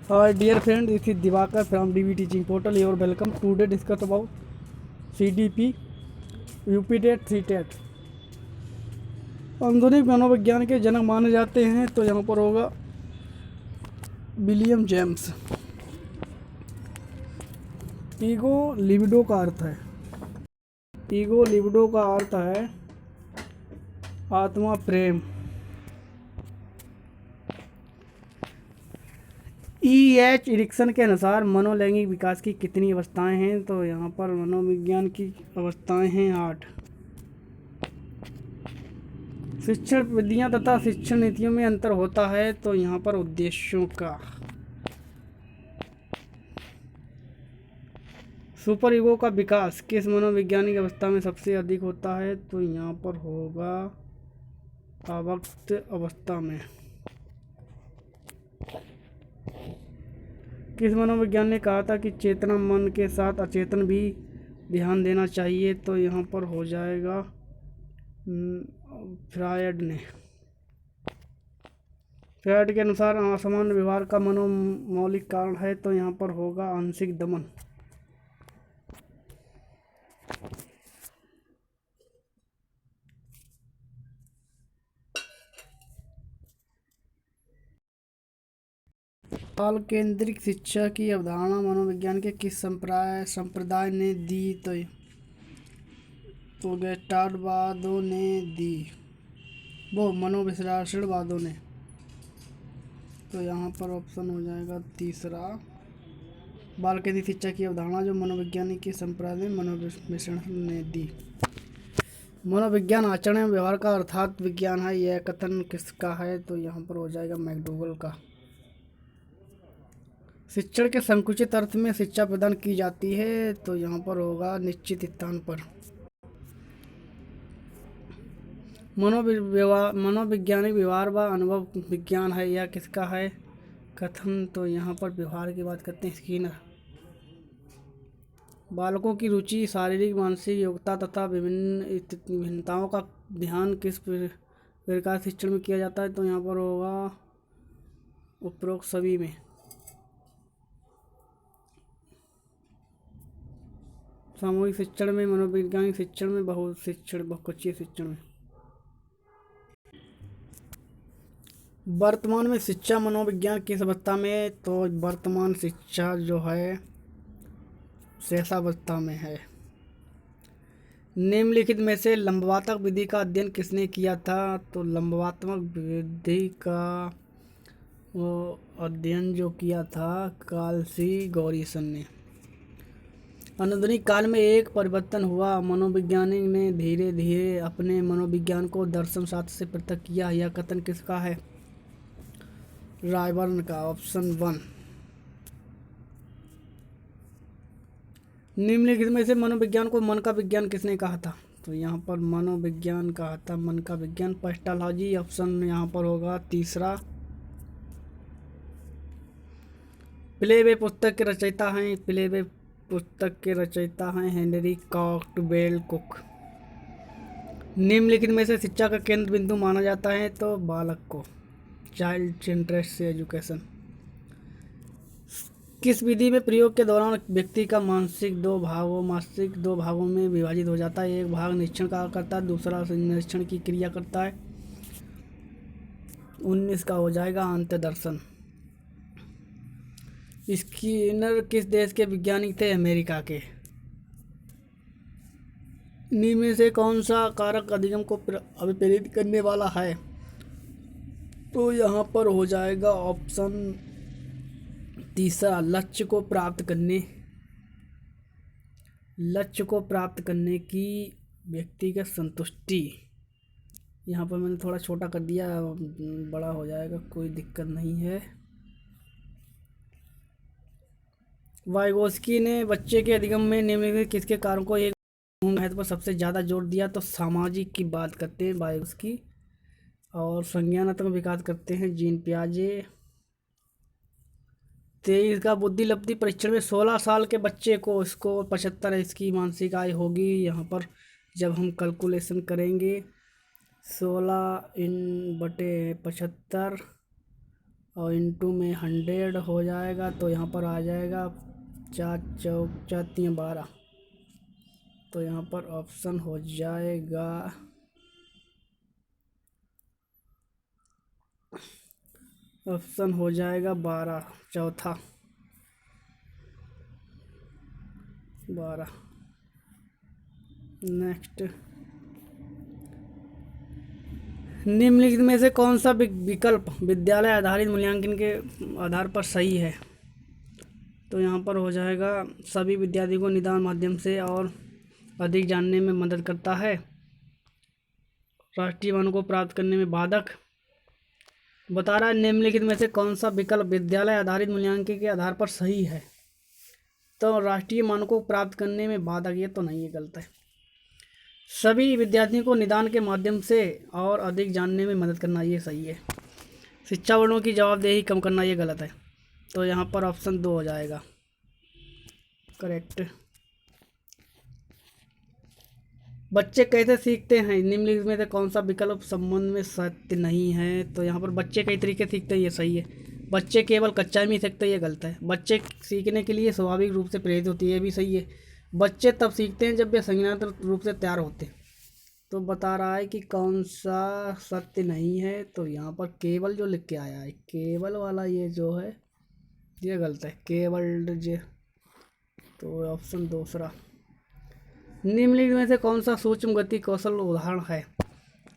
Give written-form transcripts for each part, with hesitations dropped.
Hi dear friend, this is Divakar from DB Teaching Portal. You are welcome. Today discuss about CDP, UPTET, CTET. आधुनिक मनोविज्ञान के जनक माने जाते हैं तो यहाँ पर होगा विलियम जेम्स। ईगो लिबिडो का अर्थ है, ईगो लिबिडो का अर्थ है आत्मा प्रेम। EH इरिक्सन के अनुसार मनोलैंगिक विकास की कितनी अवस्थाएं हैं, तो यहाँ पर मनोविज्ञान की अवस्थाएं हैं 8। शिक्षण विधियां तथा शिक्षण नीतियों में अंतर होता है, तो यहाँ पर उद्देश्यों का। सुपर ईगो का विकास किस मनोवैज्ञानिक अवस्था में सबसे अधिक होता है, तो यहाँ पर होगा अव्यक्त अवस्था में। किस मनोविज्ञान ने कहा था कि चेतना मन के साथ अचेतन भी ध्यान देना चाहिए, तो यहाँ पर हो जाएगा फ्रायड ने। फ्रायड के अनुसार असामान्य व्यवहार का मनोमौलिक कारण है, तो यहाँ पर होगा आंशिक दमन। बाल केंद्रित शिक्षा की अवधारणा मनोविज्ञान के किस संप्रदाय ने दी, तो गेस्टाल्टवादियों ने दी, वो मनोविश्लेषणवादियों ने। तो यहाँ पर ऑप्शन हो जाएगा तीसरा, बाल केंद्रित शिक्षा की अवधारणा जो मनोविज्ञान के संप्रदाय मनोविश्लेषण ने दी। मनोविज्ञान आचरण एवं व्यवहार का अर्थात विज्ञान है, यह कथन किसका है, तो यहाँ पर हो जाएगा मैकडोगल का। शिक्षण के संकुचित अर्थ में शिक्षा प्रदान की जाती है, तो यहाँ पर होगा निश्चित स्थान पर। मनोवैज्ञानिक व्यवहार व अनुभव विज्ञान है, यह किसका है कथन, तो यहाँ पर व्यवहार की बात करते हैं स्किनर। बालकों की रुचि, शारीरिक मानसिक योग्यता तथा विभिन्नताओं का ध्यान किस प्रकार शिक्षण में किया जाता है, तो यहाँ पर होगा उपरोक्त सभी में। सामूहिक शिक्षण में, मनोवैज्ञानिक शिक्षण में, बहुपक्षीय शिक्षण में। वर्तमान में शिक्षा मनोविज्ञान किस अवस्था में, तो वर्तमान शिक्षा जो है शेषावस्था में है। निम्नलिखित में से लंबवात्मक विधि का अध्ययन किसने किया था, तो लंबवात्मक विधि का अध्ययन जो किया था कार्ल गॉरिसन ने। आधुनिक काल में एक परिवर्तन हुआ, मनोविज्ञानी ने धीरे धीरे अपने मनोविज्ञान को दर्शन शास्त्र से पृथक किया, यह कथन किसका है, रायबर्न का, ऑप्शन 1। निम्नलिखित में से मनोविज्ञान को मन का विज्ञान किसने कहा था, तो यहाँ पर मनोविज्ञान कहा था मन का विज्ञान पेस्टालॉजी, ऑप्शन यहाँ पर होगा तीसरा। प्लेबे पुस्तक के रचयिता हैं, प्लेबे पुस्तक के रचयिता हैं हेनरी कॉक्टवेल कुक। निम्नलिखित में से शिक्षा का केंद्र बिंदु माना जाता है, तो बालक को, चाइल्ड सेंट्रेड से एजुकेशन। किस विधि में प्रयोग के दौरान व्यक्ति का मानसिक दो भागों में विभाजित हो जाता है, एक भाग निरीक्षण का करता है, दूसरा निरीक्षण की क्रिया करता है। 19 का हो जाएगा अंतर्दर्शन। स्किनर किस देश के वैज्ञानिक थे, अमेरिका के। निम्न में से कौन सा कारक अधिगम को अभिप्रेरित करने वाला है, तो यहाँ पर हो जाएगा ऑप्शन तीसरा, लक्ष्य को प्राप्त करने की व्यक्तिगत संतुष्टि। यहाँ पर मैंने थोड़ा छोटा कर दिया, बड़ा हो जाएगा, कोई दिक्कत नहीं है। वाइगोस्की ने बच्चे के अधिगम में निम्नलिखित किसके कारकों को एक महत्व पर सबसे ज़्यादा जोर दिया, तो सामाजिक की बात करते हैं वाइगोस्की, और संज्ञानात्मक विकास करते हैं जीन पियाजे। 23 का बुद्धिलब्धि परीक्षण में 16 साल के बच्चे को स्कोर 75 इसकी मानसिक आय होगी, यहाँ पर जब हम कैलकुलेशन करेंगे 16 × 75 और इंटू में 100 हो जाएगा, तो यहाँ पर आ जाएगा 4 चौक 4 3 12। तो यहाँ पर ऑप्शन हो जाएगा, ऑप्शन हो जाएगा 12, चौथा 12। नेक्स्ट, निम्नलिखित में से कौन सा विकल्प विद्यालय आधारित मूल्यांकन के आधार पर सही है? तो यहाँ पर हो जाएगा, सभी विद्यार्थी को निदान माध्यम से और अधिक जानने में मदद करता है, राष्ट्रीय मानों को प्राप्त करने में बाधक। बता रहा है निम्नलिखित में से कौन सा विकल्प विद्यालय आधारित मूल्यांकन के आधार पर सही है? तो राष्ट्रीय मानों को प्राप्त करने में बाधक, ये तो नहीं है, गलत है। सभी विद्यार्थियों को निदान के माध्यम से और अधिक जानने में मदद करना, ये सही है। शिक्षा वर्णों की जवाबदेही कम करना, ये गलत है। तो यहाँ पर ऑप्शन 2 हो जाएगा करेक्ट। बच्चे कैसे सीखते हैं? निम्नलिखित में से कौन सा विकल्प संबंध में सत्य नहीं है? तो यहाँ पर बच्चे कई तरीके सीखते हैं, ये सही है। बच्चे केवल कच्चा में सीखते हैं, ये गलत है। बच्चे सीखने के लिए स्वाभाविक रूप से प्रेरित होती है, ये भी सही है। बच्चे तब सीखते हैं जब वे संज्ञानात्मक रूप से तैयार होते हैं। तो बता रहा है कि कौन सा सत्य नहीं है। तो यहाँ पर केवल जो लिख के आया है, केवल वाला ये जो है, ये गलत है, केवल जे। तो ऑप्शन दूसरा। निम्नलिखित में से कौन सा सूक्ष्म गति कौशल उदाहरण है?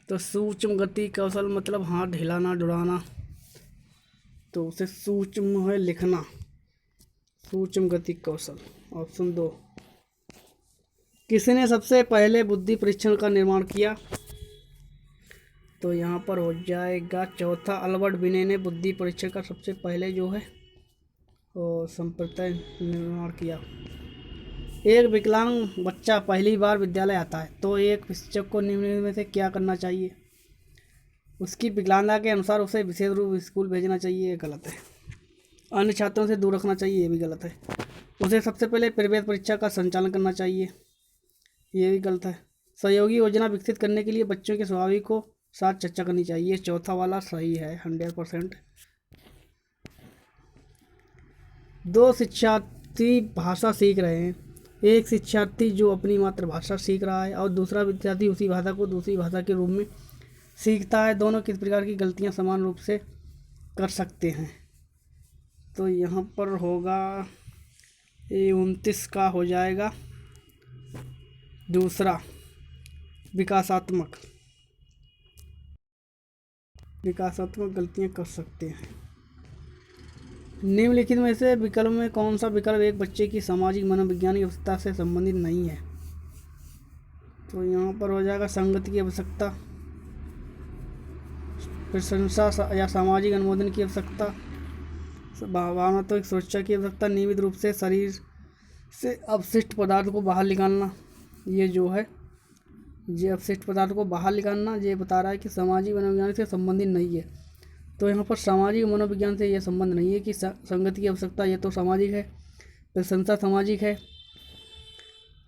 तो सूक्ष्म गति कौशल मतलब हाथ हिलाना डुलाना, तो उसे सूक्ष्म है लिखना, सूक्ष्म गति कौशल। ऑप्शन 2। किसने सबसे पहले बुद्धि परीक्षण का निर्माण किया? तो यहाँ पर हो जाएगा चौथा, अल्बर्ट बिने ने बुद्धि परीक्षण का सबसे पहले जो है और संप्रदाय निर्माण किया। एक विकलांग बच्चा पहली बार विद्यालय आता है, तो एक शिक्षक को निम्न में से क्या करना चाहिए? उसकी विकलांगता के अनुसार उसे विशेष रूप स्कूल भेजना चाहिए, ये गलत है। अन्य छात्रों से दूर रखना चाहिए, ये भी गलत है। उसे सबसे पहले प्रवेश परीक्षा का संचालन करना चाहिए, ये भी गलत है। सहयोगी योजना विकसित करने के लिए बच्चों के स्वाभाविक को साथ चर्चा करनी चाहिए, चौथा वाला सही है 100%। 2 शिक्षार्थी भाषा सीख रहे हैं। एक शिक्षार्थी जो अपनी मातृभाषा सीख रहा है और दूसरा विद्यार्थी उसी भाषा को दूसरी भाषा के रूप में सीखता है, दोनों किस प्रकार की गलतियां समान रूप से कर सकते हैं? तो यहाँ पर होगा ये 29 का हो जाएगा दूसरा, विकासात्मक गलतियां कर सकते हैं। निम्नलिखित में से विकल्प में कौन सा विकल्प एक बच्चे की सामाजिक मनोवैज्ञानिक अवस्था से संबंधित नहीं है? तो यहाँ पर हो जाएगा संगति की आवश्यकता, प्रशंसा या सामाजिक अनुमोदन की आवश्यकता, भावनात्मक सुरक्षा की आवश्यकता, नियमित रूप से शरीर से अपशिष्ट पदार्थ को बाहर निकालना, ये जो है ये अपशिष्ट पदार्थ को बाहर निकालना, ये बता रहा है कि सामाजिक मनोविज्ञान से संबंधित नहीं है। तो यहाँ पर सामाजिक मनोविज्ञान से ये संबंध नहीं है कि संगति की आवश्यकता, ये तो सामाजिक है, प्रशंसा सामाजिक है,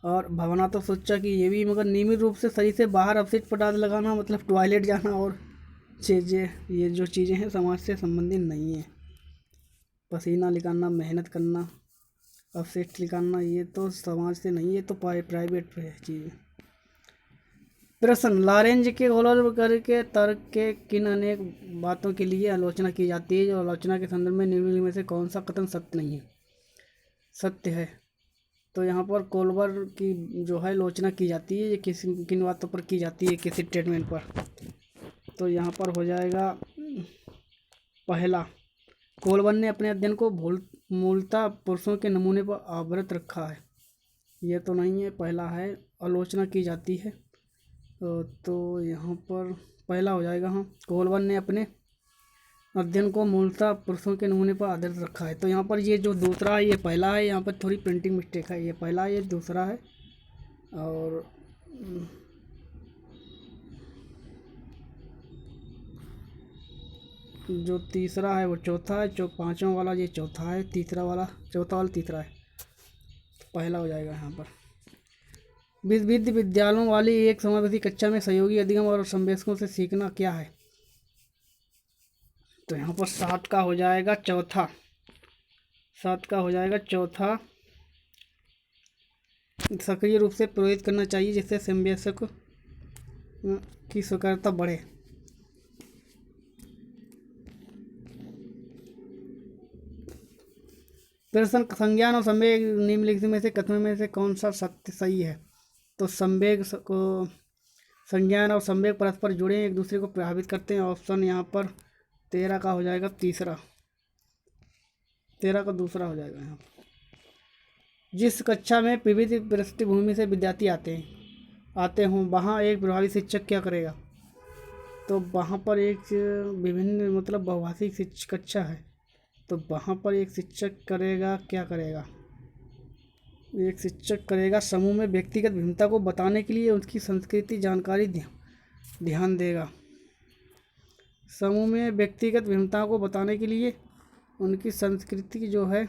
और भावनात्मक सुरक्षा की ये भी, मगर नियमित रूप से शरीर से बाहर अपशिष्ट पदार्थ लगाना मतलब टॉयलेट जाना और चीज़ें, ये जो चीज़ें हैं समाज से संबंधित नहीं है। पसीना निकालना, मेहनत करना, अपशिष्ट निकालना, ये तो समाज से नहीं, ये तो प्राइवेट चीज़। प्रश्न, लॉरेंज के होलर के तर्क के किन अनेक बातों के लिए आलोचना की जाती है? जो आलोचना के संदर्भ में निम्नलिखित में से कौन सा कथन सत्य नहीं है, सत्य है? तो यहाँ पर कोलबर की जो है आलोचना की जाती है, ये किन बातों पर की जाती है, किसी स्टेटमेंट पर? तो यहाँ पर हो जाएगा पहला, कोलबर ने अपने अध्ययन को मूलतः पुरुषों के नमूने पर आवृत रखा है, ये तो नहीं है, पहला है आलोचना की जाती है। तो यहाँ पर पहला हो जाएगा, हाँ, कोलबर ने अपने अध्ययन को मूलतः पुरुषों के नमूने पर आधारित रखा है। तो यहाँ पर ये जो दूसरा है ये पहला है, यहाँ पर थोड़ी प्रिंटिंग मिस्टेक है, ये पहला है ये दूसरा है, और जो तीसरा है वो चौथा है, जो पाँचवा वाला ये चौथा है, चौथा वाला तीसरा है, पहला हो जाएगा यहाँ पर। विविध विद्यालयों वाली एक समावेशी कक्षा में सहयोगी अधिगम और संवेशकों से सीखना क्या है? तो यहाँ पर 7 का हो जाएगा चौथा, 7 का हो जाएगा चौथा। सक्रिय रूप से प्रेरित करना चाहिए जिससे संवेशक की स्वीकार्यता बढ़े। प्रश्न, संज्ञान और संवेग निम्नलिखित में से कथनों में से कौन सा सत्य सही है? तो संवेग को, संज्ञान और संवेग परस्पर जुड़े एक दूसरे को प्रभावित करते हैं। ऑप्शन यहाँ पर 13 का हो जाएगा तीसरा, 13 का दूसरा हो जाएगा यहाँ। जिस कक्षा में विविध पृष्ठभूमि से विद्यार्थी आते हों वहाँ एक प्रभावी शिक्षक क्या करेगा? तो वहाँ पर एक विभिन्न मतलब बहुभाषिक शिक्षक कक्षा है, तो वहाँ पर एक शिक्षक करेगा, क्या करेगा? एक शिक्षक करेगा समूह में व्यक्तिगत भिन्नता को बताने के लिए उसकी संस्कृति जानकारी ध्यान देगा। समूह में व्यक्तिगत भिन्नता को बताने के लिए उनकी संस्कृति जो है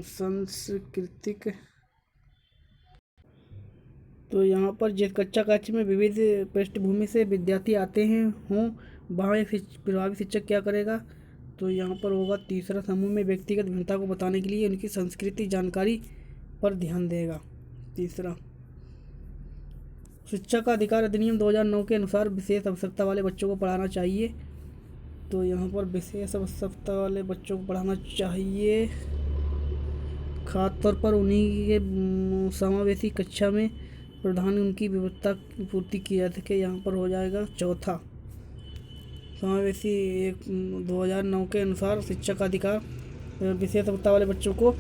सांस्कृतिक। तो यहाँ पर जिस कक्षा में विविध पृष्ठभूमि से विद्यार्थी आते हैं हों वहाँ एक प्रभावी शिक्षक क्या करेगा? तो यहाँ पर होगा तीसरा, समूह में व्यक्तिगत भिन्नता को बताने के लिए उनकी संस्कृति जानकारी पर ध्यान देगा। तीसरा, शिक्षा का अधिकार अधिनियम 2009 के अनुसार विशेष आवश्यकता वाले बच्चों को पढ़ाना चाहिए। तो यहाँ पर विशेष आवश्यकता वाले बच्चों को पढ़ाना चाहिए, खासतौर पर उन्हीं के समावेशी कक्षा में प्रधान उनकी व्यवस्था की पूर्ति की जा सके। यहाँ पर हो जाएगा चौथा, समावेशी 2009 के अनुसार शिक्षा का अधिकार विशेष आवश्यकता वाले बच्चों को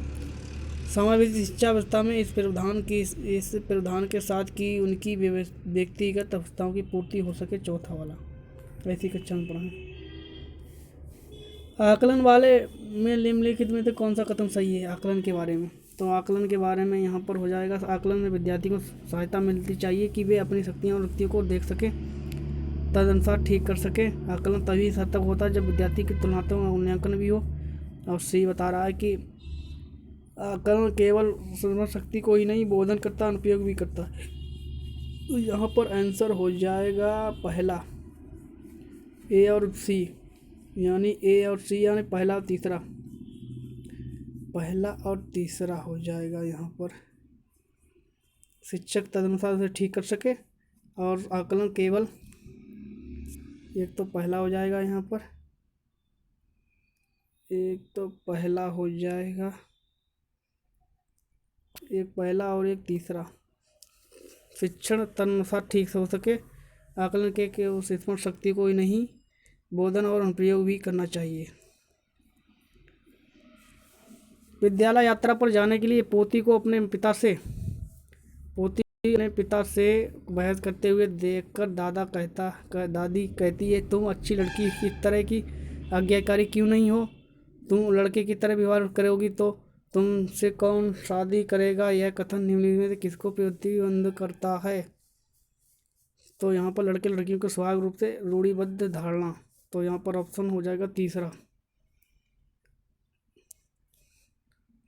समावेशी शिक्षा व्यवस्था में इस प्रावधान के साथ कि उनकी व्यक्तिगत आवश्यकताओं की पूर्ति हो सके। चौथा वाला ऐसी कक्षा में पढ़ाएं। आकलन वाले में निम्नलिखित में से कौन सा कथन सही है? आकलन के बारे में, तो आकलन के बारे में यहाँ पर हो जाएगा, आकलन में विद्यार्थी को सहायता मिलती चाहिए कि वे अपनी शक्तियाँ और वृत्तियों को देख सकें, तदनुसार ठीक कर सके। आकलन तभी सार्थक होता है जब विद्यार्थी की तुलनात्मक मूल्यांकन भी हो। और सी बता रहा है कि आकलन केवल समझ शक्ति को ही नहीं बोधन करता, अनुप्रयोग भी करता है। तो यहाँ पर आंसर हो जाएगा पहला, ए और सी, यानी ए और सी यानी पहला और तीसरा, पहला और तीसरा हो जाएगा यहाँ पर। शिक्षक तदनुसार उसे ठीक कर सके और आकलन केवल, एक तो पहला हो जाएगा यहाँ पर, एक तो पहला हो जाएगा, एक पहला और एक तीसरा। शिक्षण तदनुसार ठीक से हो सके, आकलन के उस स्मरण शक्ति को ही नहीं बोधन और अनुप्रयोग भी करना चाहिए। विद्यालय यात्रा पर जाने के लिए पोती अपने पिता से बहस करते हुए देखकर दादी कहती है, तुम अच्छी लड़की की तरह की आज्ञाकारी क्यों नहीं हो? तुम लड़के की तरह व्यवहार करोगी तो तुमसे कौन शादी करेगा? यह कथन निम्नलिखित में से किसको प्रतिबंध करता है? तो यहाँ पर लड़के लड़कियों को स्वाभाविक रूप से रूढ़िबद्ध धारणा। तो यहाँ पर ऑप्शन हो जाएगा तीसरा,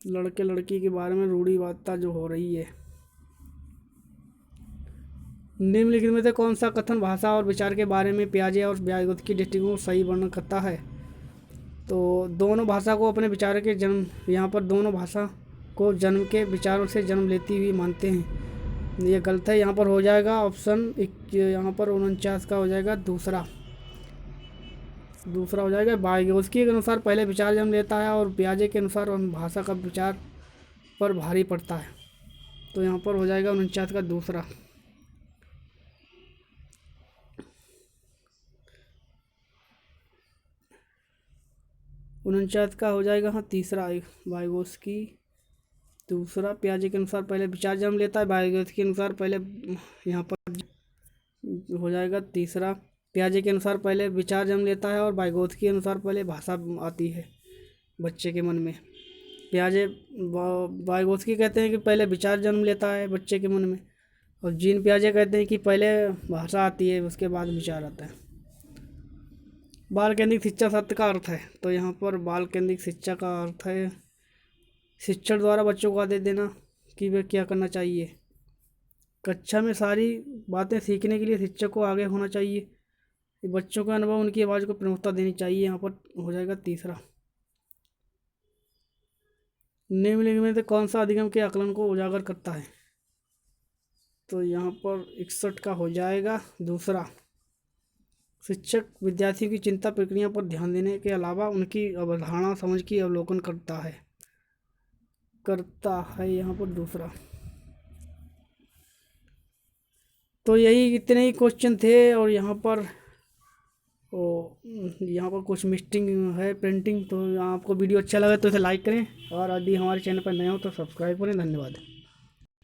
लड़के लड़की के बारे में रूढ़िवादिता जो हो रही है। निम्नलिखित में से कौन सा कथन भाषा और विचार के बारे में पियाजे और व्यागोत्स्की दृष्टिकोण सही वर्णन करता है? तो दोनों भाषा को अपने विचार के जन्म, यहाँ पर दोनों भाषा को जन्म के विचारों से जन्म लेती हुई मानते हैं, ये गलत है। यहाँ पर हो जाएगा ऑप्शन यहाँ पर 49 का हो जाएगा दूसरा हो जाएगा। व्यागोत्स्की के अनुसार पहले विचार जन्म लेता है और पियाजे के अनुसार भाषा का विचार पर भारी पड़ता है। तो यहाँ पर हो जाएगा 49 का दूसरा। उनचास का हो जाएगा हाँ तीसरा, व्यागोत्स्की दूसरा, पियाजे के अनुसार पहले विचार जन्म लेता है, व्यागोत्स्की के अनुसार पहले, यहाँ पर हो जाएगा तीसरा, पियाजे के अनुसार पहले विचार जन्म लेता है और व्यागोत्स्की के अनुसार पहले भाषा आती है बच्चे के मन में। व्यागोत्स्की कहते हैं कि पहले विचार जन्म लेता है बच्चे के मन में, और जीन पियाजे कहते हैं कि पहले भाषा आती है उसके बाद विचार आता है। बाल केंद्रित शिक्षा शब्द का अर्थ है, तो यहाँ पर बाल केंद्रित शिक्षा का अर्थ है शिक्षण द्वारा बच्चों को आदेश देना कि वे क्या करना चाहिए। कक्षा में सारी बातें सीखने के लिए शिक्षक को आगे होना चाहिए। ये बच्चों का अनुभव उनकी आवाज़ को प्रमुखता देनी चाहिए, यहाँ पर हो जाएगा तीसरा। निम्नलिखित में से कौन सा अधिगम के आकलन को उजागर करता है? तो यहाँ पर 61 का हो जाएगा दूसरा। शिक्षक विद्यार्थियों की चिंता प्रक्रिया पर ध्यान देने के अलावा उनकी अवधारणा समझ की अवलोकन करता है यहाँ पर दूसरा। तो यही इतने ही क्वेश्चन थे। और यहाँ पर कुछ मिस्टिंग है प्रिंटिंग। तो आपको वीडियो अच्छा लगा तो इसे लाइक करें, और यदि हमारे चैनल पर नए हो तो सब्सक्राइब करें। धन्यवाद।